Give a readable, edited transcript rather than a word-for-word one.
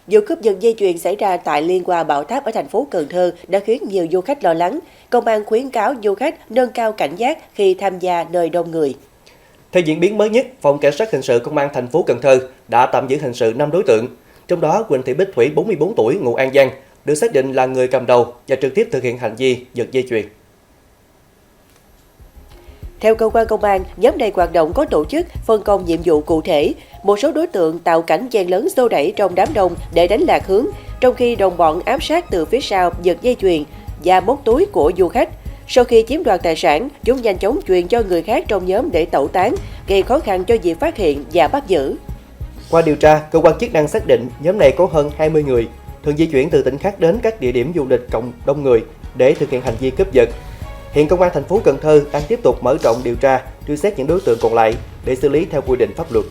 Vụ cướp giật dây chuyền xảy ra tại Liên Hoa Bảo Tháp ở thành phố Cần Thơ đã khiến nhiều du khách lo lắng. Công an khuyến cáo du khách nâng cao cảnh giác khi tham gia nơi đông người. Theo diễn biến mới nhất, Phòng Cảnh sát Hình sự Công an thành phố Cần Thơ đã tạm giữ hình sự 5 đối tượng. Trong đó, Quỳnh Thị Bích Thủy, 44 tuổi, ngụ An Giang, được xác định là người cầm đầu và trực tiếp thực hiện hành vi giật dây chuyền. Theo cơ quan công an, nhóm này hoạt động có tổ chức, phân công nhiệm vụ cụ thể. Một số đối tượng tạo cảnh chen lấn xô đẩy trong đám đông để đánh lạc hướng, trong khi đồng bọn ám sát từ phía sau giật dây chuyền và móc túi của du khách. Sau khi chiếm đoạt tài sản, chúng nhanh chóng truyền cho người khác trong nhóm để tẩu tán, gây khó khăn cho việc phát hiện và bắt giữ. Qua điều tra, cơ quan chức năng xác định nhóm này có hơn 20 người, thường di chuyển từ tỉnh khác đến các địa điểm du lịch cộng đông người để thực hiện hành vi cướp giật. Hiện Công an thành phố Cần Thơ đang tiếp tục mở rộng điều tra, truy xét những đối tượng còn lại để xử lý theo quy định pháp luật.